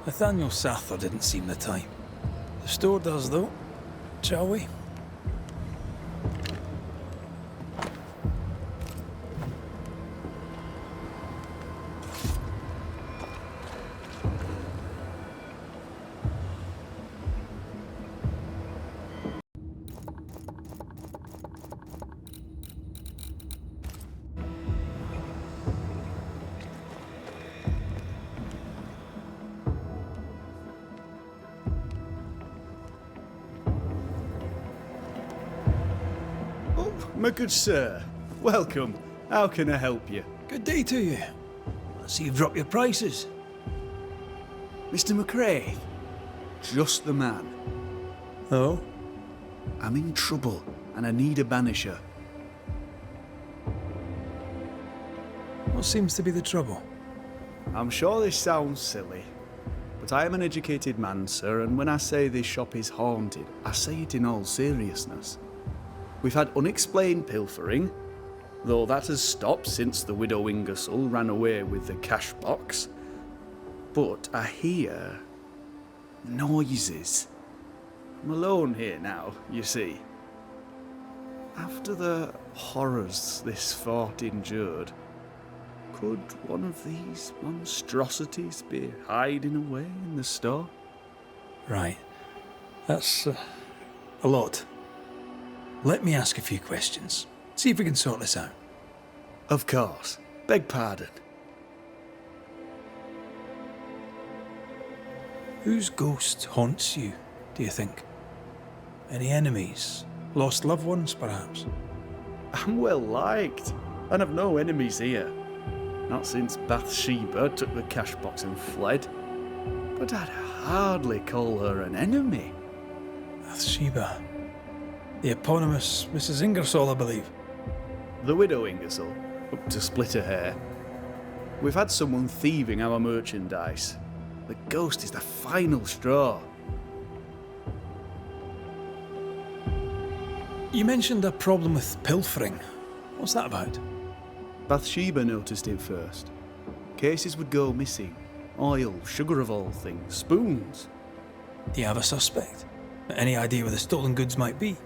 Nathaniel Sather didn't seem the type. The store does, though. Shall we? My good sir, welcome. How can I help you? Good day to you. I see you've dropped your prices. Mr. McCrae? Just the man. Oh? I'm in trouble, and I need a banisher. What seems to be the trouble? I'm sure this sounds silly, but I am an educated man, sir, and when I say this shop is haunted, I say it in all seriousness. We've had unexplained pilfering, though that has stopped since the widow Ingersoll ran away with the cash box. But I hear noises. I'm alone here now, you see. After the horrors this fort endured, could one of these monstrosities be hiding away in the store? Right. That's a lot. Let me ask a few questions. See if we can sort this out. Of course. Beg pardon. Whose ghost haunts you, do you think? Any enemies? Lost loved ones, perhaps? I'm well liked, and I've no enemies here. Not since Bathsheba took the cash box and fled. But I'd hardly call her an enemy. Bathsheba. The eponymous Mrs. Ingersoll, I believe. The widow Ingersoll, up to split her hair. We've had someone thieving our merchandise. The ghost is the final straw. You mentioned a problem with pilfering. What's that about? Bathsheba noticed it first. Cases would go missing. Oil, sugar of all things, spoons. Do you have a suspect? Any idea where the stolen goods might be?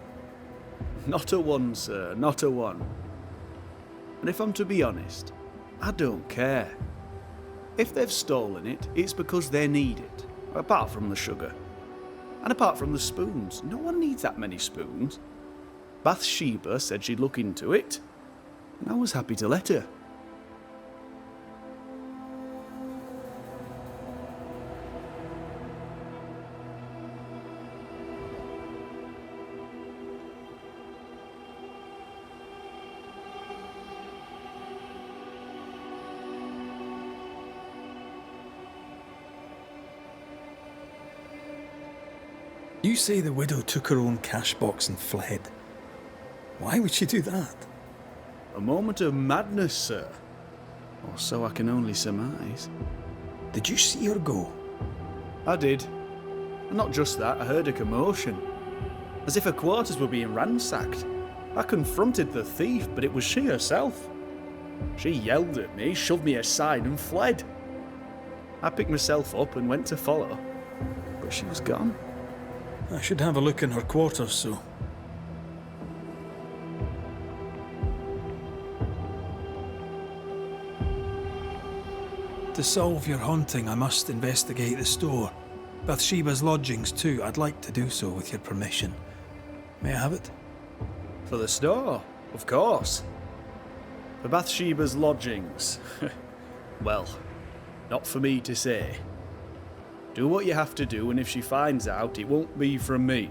Not a one, sir, not a one. And if I'm to be honest, I don't care. If they've stolen it, it's because they need it, apart from the sugar. And apart from the spoons, no one needs that many spoons. Bathsheba said she'd look into it, and I was happy to let her. You say the widow took her own cash box and fled. Why would she do that? A moment of madness, sir. Or so I can only surmise. Did you see her go? I did. And not just that, I heard a commotion. As if her quarters were being ransacked. I confronted the thief, but it was she herself. She yelled at me, shoved me aside and fled. I picked myself up and went to follow, but she was gone. I should have a look in her quarters, so. To solve your haunting, I must investigate the store. Bathsheba's lodgings too. I'd like to do so with your permission. May I have it? For the store, of course. For Bathsheba's lodgings. Well, not for me to say. Do what you have to do, and if she finds out, it won't be from me.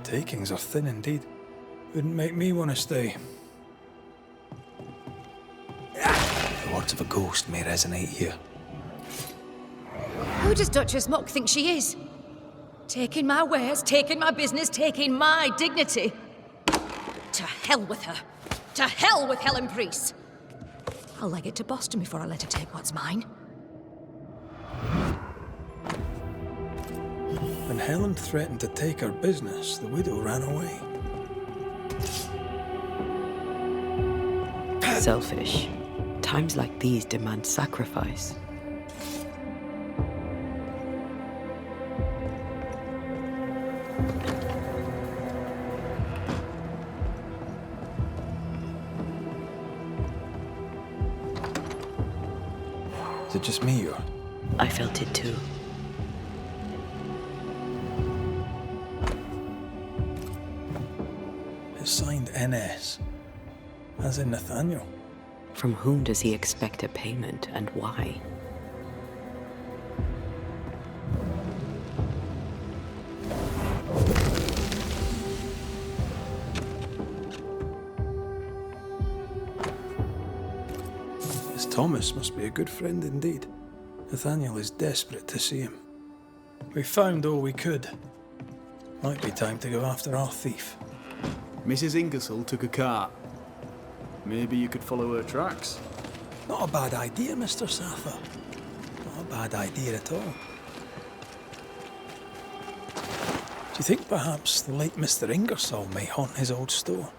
The takings are thin indeed. Wouldn't make me want to stay. The words of a ghost may resonate here. Who does Duchess Mock think she is? Taking my wares, taking my business, taking my dignity. To hell with her. To hell with Helen Priest. I'll leg it to Boston before I let her take what's mine. When Helen threatened to take her business, the widow ran away. Selfish. Times like these demand sacrifice. Is it just me or? I felt it too. It's signed NS, as in Nathaniel. From whom does he expect a payment, and why? This Thomas must be a good friend indeed. Nathaniel is desperate to see him. We found all we could. Might be time to go after our thief. Mrs. Ingersoll took a cart. Maybe you could follow her tracks. Not a bad idea, Mr. Sather. Not a bad idea at all. Do you think perhaps the late Mr. Ingersoll may haunt his old store?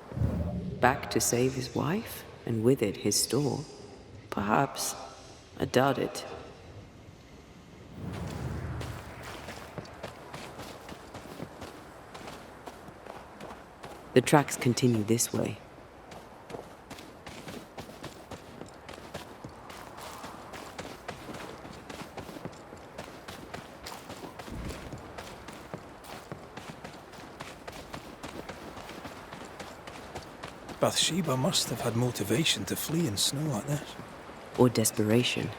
Back to save his wife, and with it his store? Perhaps. I doubt it. The tracks continue this way. Bathsheba must have had motivation to flee in snow like this. Or desperation.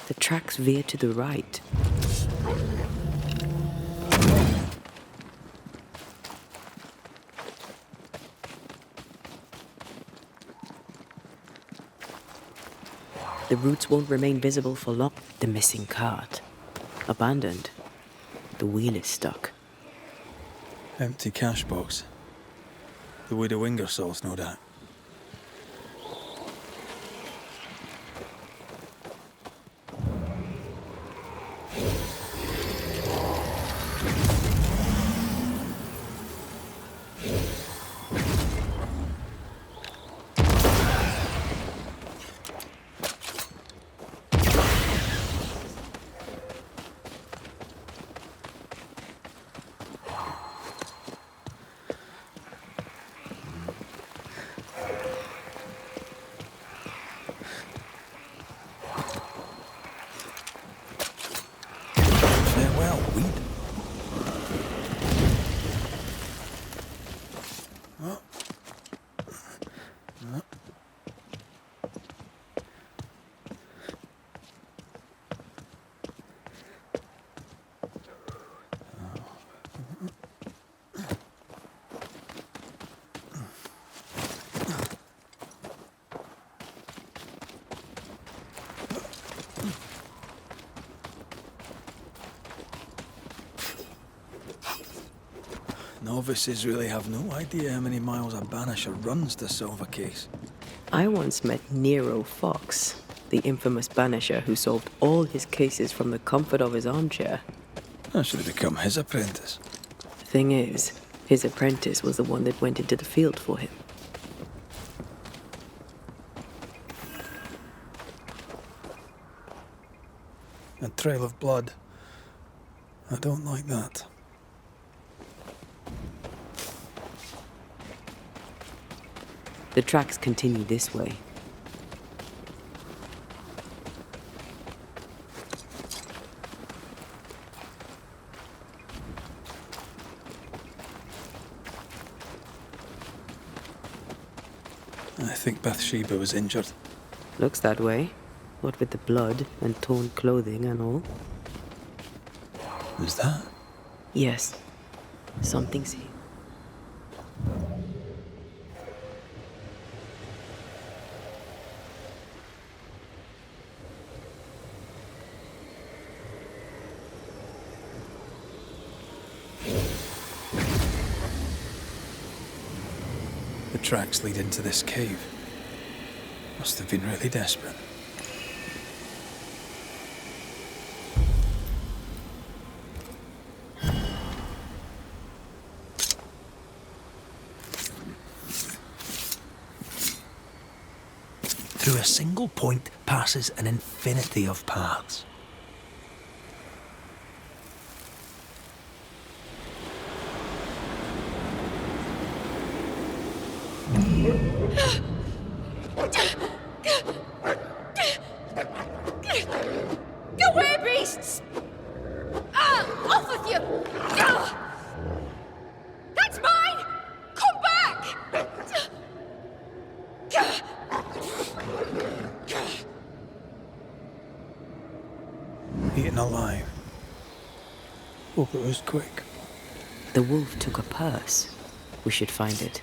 The tracks veer to the right. The roots won't remain visible for long. The missing cart. Abandoned. The wheel is stuck. Empty cash box. The widow Ingersoll's, no doubt. Farewell, weed. Novices really have no idea how many miles a banisher runs to solve a case. I once met Nero Fox, the infamous banisher who solved all his cases from the comfort of his armchair. I should have become his apprentice. The thing is, his apprentice was the one that went into the field for him. A trail of blood. I don't like that. The tracks continue this way. I think Bathsheba was injured. Looks that way. What with the blood and torn clothing and all. Is that? Yes. Something's here. The tracks lead into this cave. Must have been really desperate. Through a single point passes an infinity of paths. Go away, beasts! Off with you! That's mine! Come back! Eaten alive. Hope it was quick. The wolf took a purse. We should find it.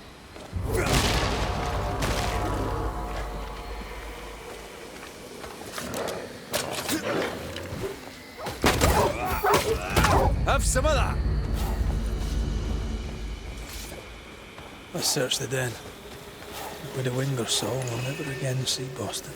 Have some of that! Let's search the den. With a wing or so, we'll never again see Boston.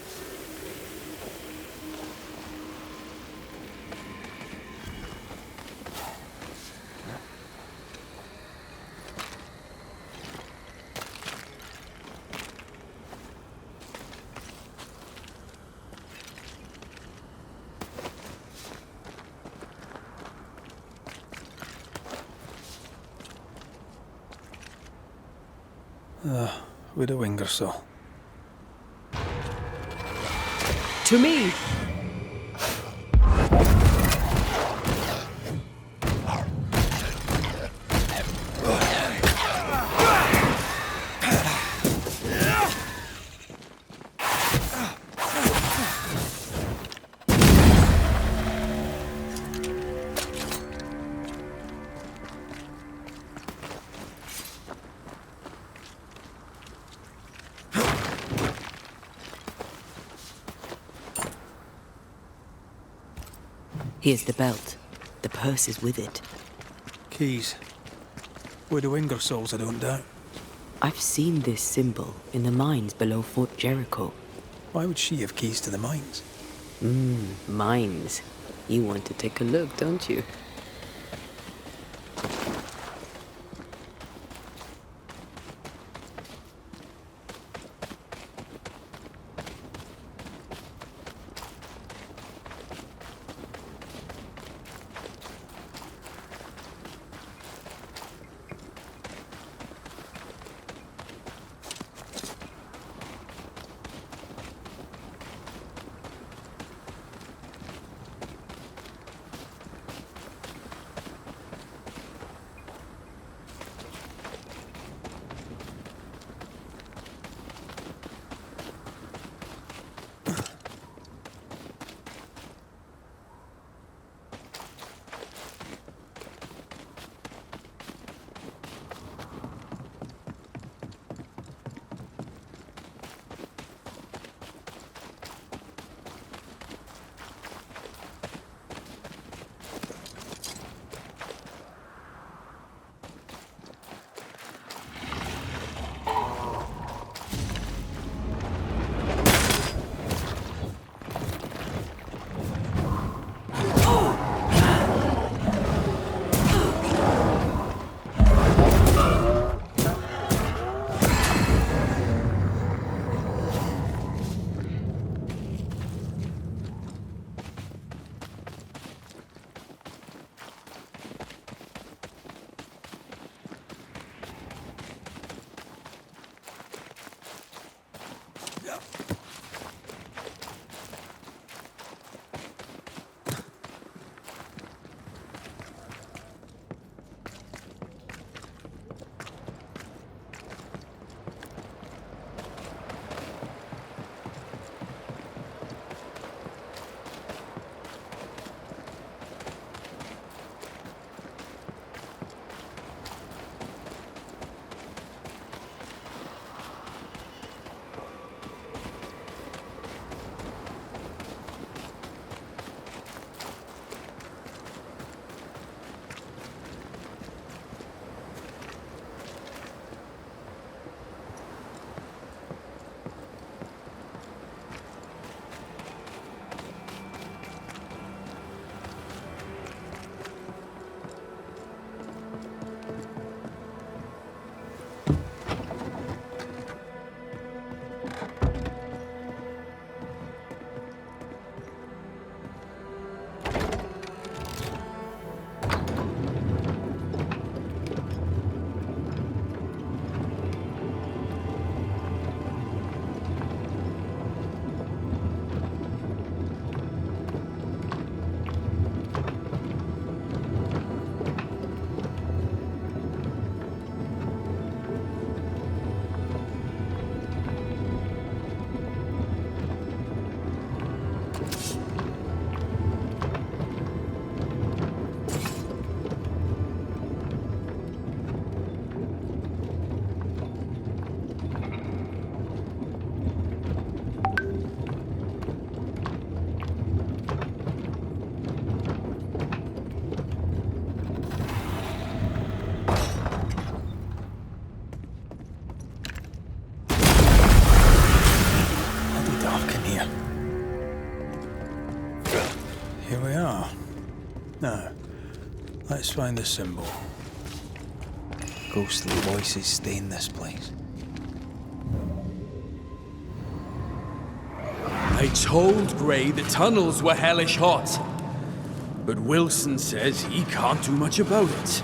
With a wing or so. To me! Here's the belt. The purse is with it. Keys. With the wing or souls, I don't doubt. I've seen this symbol in the mines below Fort Jericho. Why would she have keys to the mines? Mines. You want to take a look, don't you? Let's find the symbol. Ghostly voices stain this place. I told Gray the tunnels were hellish hot. But Wilson says he can't do much about it.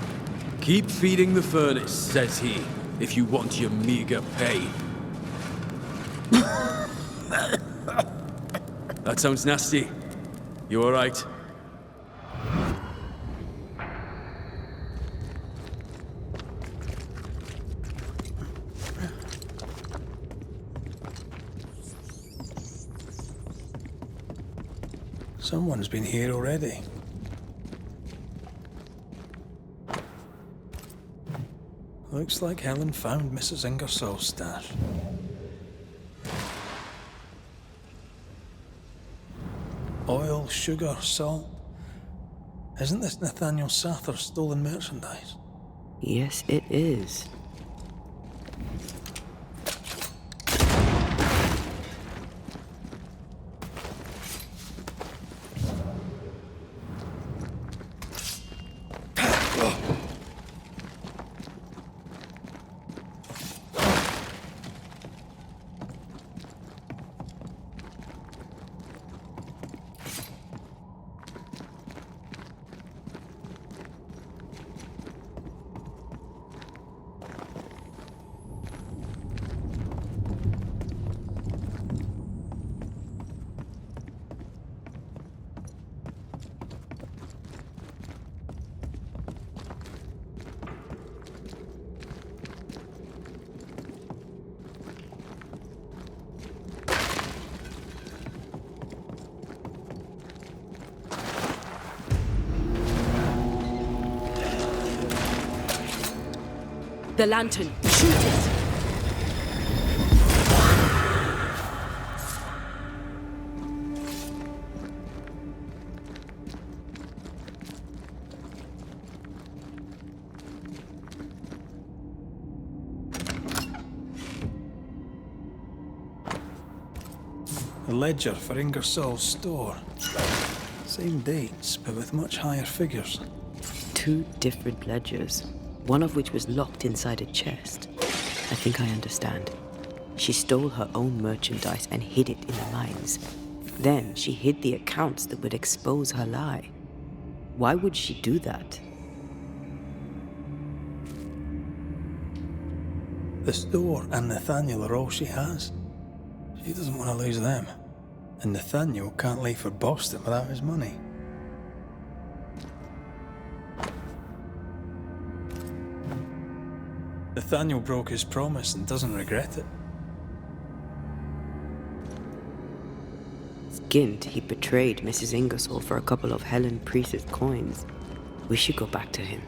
Keep feeding the furnace, says he, if you want your meager pay. That sounds nasty. You alright? Someone's been here already. Looks like Helen found Mrs. Ingersoll's stash. Oil, sugar, salt. Isn't this Nathaniel Sather's stolen merchandise? Yes, it is. The lantern. Shoot it! The ledger for Ingersoll's store. Same dates, but with much higher figures. 2 different ledgers, one of which was locked inside a chest. I think I understand. She stole her own merchandise and hid it in the mines. Then she hid the accounts that would expose her lie. Why would she do that? The store and Nathaniel are all she has. She doesn't want to lose them. And Nathaniel can't leave for Boston without his money. Nathaniel broke his promise and doesn't regret it. Skint, he betrayed Mrs. Ingersoll for a couple of Helen Priest's coins. We should go back to him.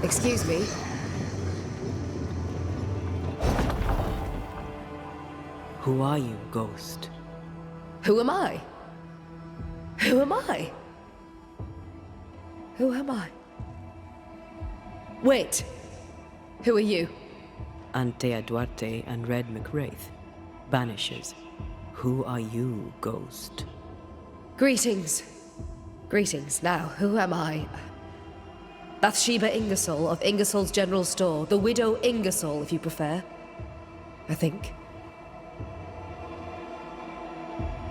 Excuse me. Who are you, ghost? Who am I? Who am I? Who am I? Wait. Who are you? Antea Duarte and Red McWraith. Banishers. Who are you, ghost? Greetings. Greetings. Now, who am I? Bathseba Ingersoll of Ingersoll's General Store. The widow Ingersoll, if you prefer. I think.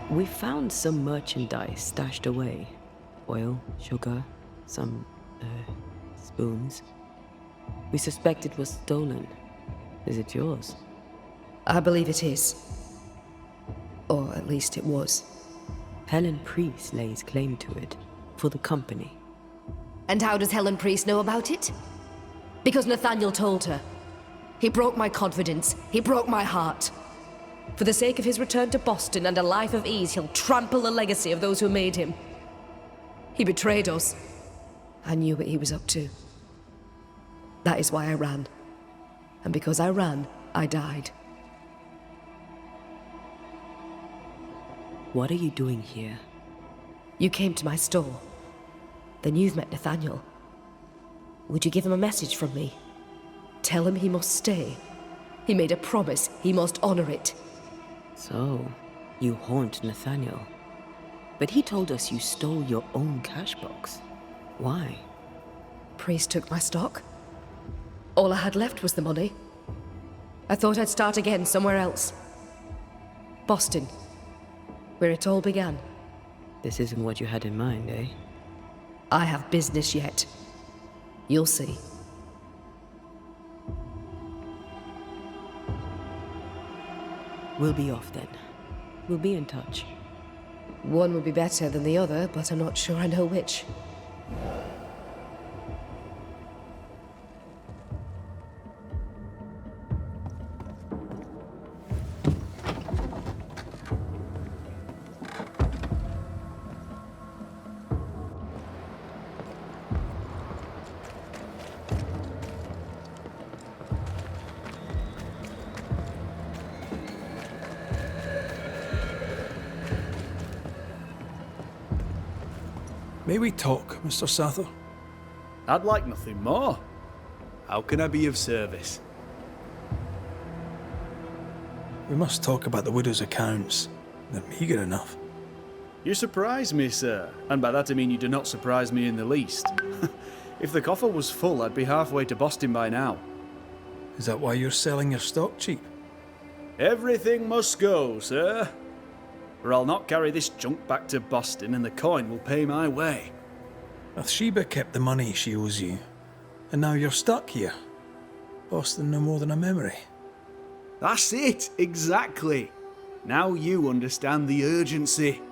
We found some merchandise stashed away. oil, sugar, some, spoons. We suspect it was stolen. Is it yours? I believe it is. Or at least it was. Helen Priest lays claim to it, for the company. And how does Helen Priest know about it? Because Nathaniel told her. He broke my confidence. He broke my heart. For the sake of his return to Boston and a life of ease, he'll trample the legacy of those who made him. He betrayed us. I knew what he was up to. That is why I ran. And because I ran, I died. What are you doing here? You came to my store. Then you've met Nathaniel. Would you give him a message from me? Tell him he must stay. He made a promise. He must honor it. So, you haunt Nathaniel. But he told us you stole your own cash box. Why? Priest took my stock. All I had left was the money. I thought I'd start again somewhere else. Boston. Where it all began. This isn't what you had in mind, eh? I have business yet. You'll see. We'll be off then. We'll be in touch. One would be better than the other, but I'm not sure I know which. May we talk, Mr. Sather? I'd like nothing more. How can I be of service? We must talk about the widow's accounts. They're meagre enough. You surprise me, sir. And by that I mean you do not surprise me in the least. If the coffer was full, I'd be halfway to Boston by now. Is that why you're selling your stock cheap? Everything must go, sir. Or I'll not carry this junk back to Boston and the coin will pay my way. Bathsheba kept the money she owes you, and now you're stuck here. Boston no more than a memory. That's it, exactly. Now you understand the urgency.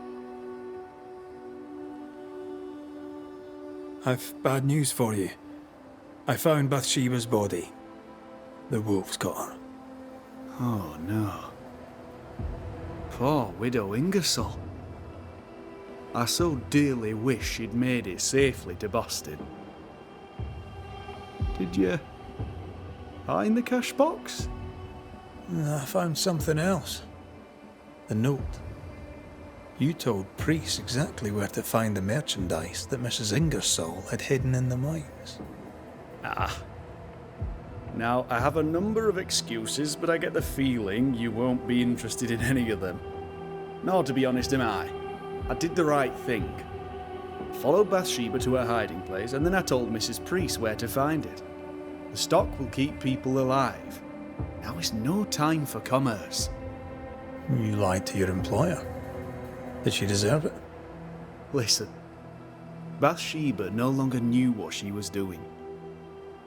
I've bad news for you. I found Bathsheba's body. The wolves got her. Oh no. Poor widow Ingersoll. I so dearly wish she'd made it safely to Boston. Did you find the cash box? I found something else. The note. You told Priest exactly where to find the merchandise that Mrs. Ingersoll had hidden in the mines. Ah. Now, I have a number of excuses, but I get the feeling you won't be interested in any of them. Nor, to be honest, am I. I did the right thing. Followed Bathsheba to her hiding place, and then I told Mrs. Priest where to find it. The stock will keep people alive. Now is no time for commerce. You lied to your employer. Did she deserve it? Listen, Bathsheba no longer knew what she was doing.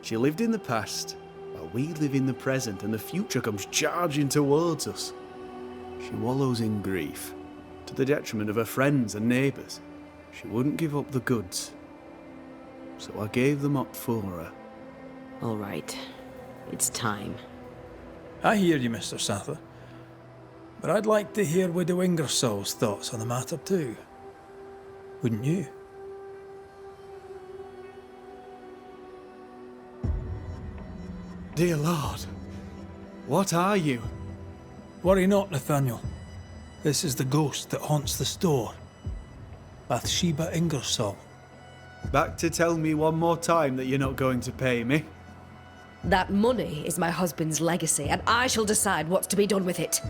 She lived in the past, while we live in the present, and the future comes charging towards us. She wallows in grief, to the detriment of her friends and neighbours. She wouldn't give up the goods, so I gave them up for her. All right. It's time. I hear you, Mr. Sather. But I'd like to hear Widow Ingersoll's thoughts on the matter too. Wouldn't you? Dear Lord, what are you? Worry not, Nathaniel. This is the ghost that haunts the store. Bathsheba Ingersoll. Back to tell me one more time that you're not going to pay me? That money is my husband's legacy, and I shall decide what's to be done with it.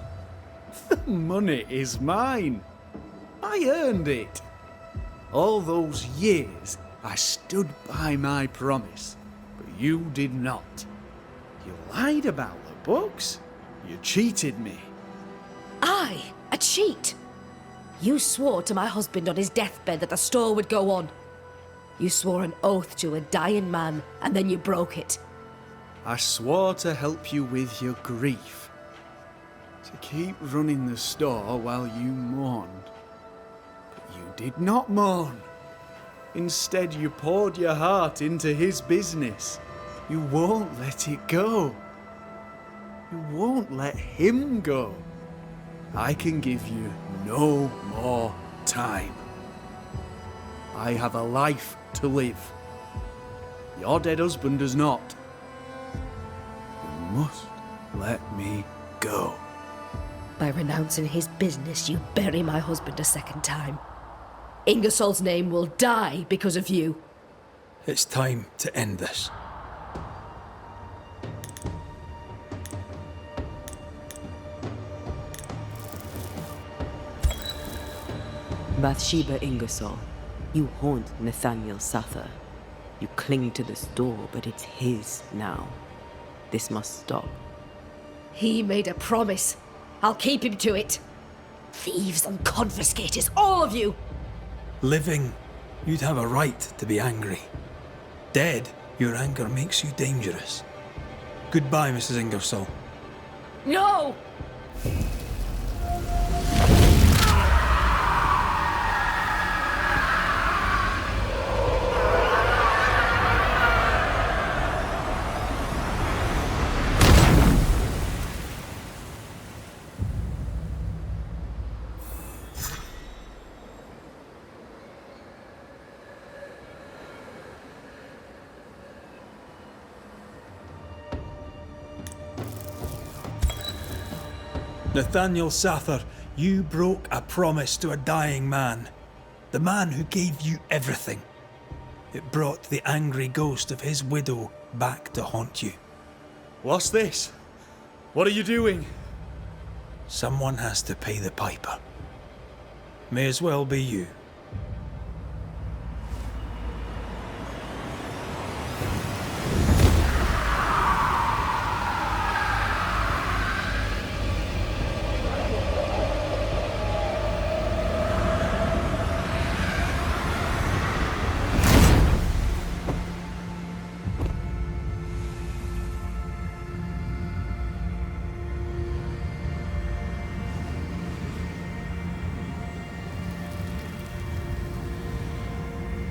Money is mine. I earned it. All those years, I stood by my promise, but you did not. You lied about the books. You cheated me. I? A cheat? You swore to my husband on his deathbed that the store would go on. You swore an oath to a dying man, and then you broke it. I swore to help you with your grief. To keep running the store while you mourned. But you did not mourn. Instead, you poured your heart into his business. You won't let it go. You won't let him go. I can give you no more time. I have a life to live. Your dead husband does not. You must let me go. By renouncing his business, you bury my husband a second time. Ingersoll's name will die because of you. It's time to end this. Bathsheba Ingersoll, you haunt Nathaniel Sather. You cling to the store, but it's his now. This must stop. He made a promise. I'll keep him to it. Thieves and confiscators, all of you! Living, you'd have a right to be angry. Dead, your anger makes you dangerous. Goodbye, Mrs. Ingersoll. No! Nathaniel Sather, you broke a promise to a dying man. The man who gave you everything. It brought the angry ghost of his widow back to haunt you. What's this? What are you doing? Someone has to pay the piper. May as well be you.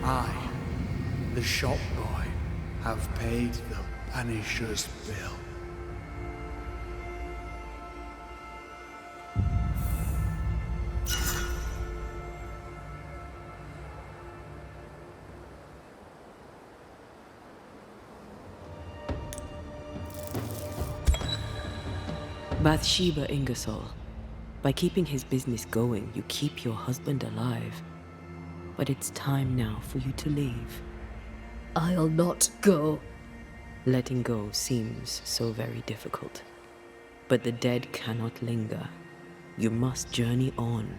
I, the shop boy, have paid the Banishers' bill. Bathsheba Ingersoll, by keeping his business going, you keep your husband alive. But it's time now for you to leave. I'll not go. Letting go seems so very difficult. But the dead cannot linger. You must journey on.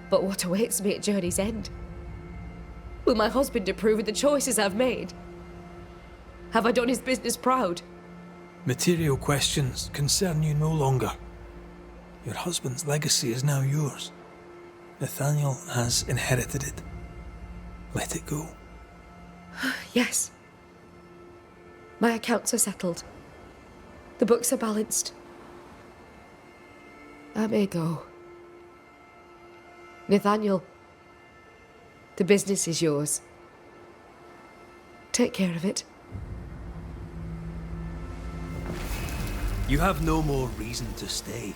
But what awaits me at journey's end? Will my husband approve of the choices I've made? Have I done his business proud? Material questions concern you no longer. Your husband's legacy is now yours. Nathaniel has inherited it. Let it go. Yes. My accounts are settled. The books are balanced. I may go. Nathaniel, the business is yours. Take care of it. You have no more reason to stay.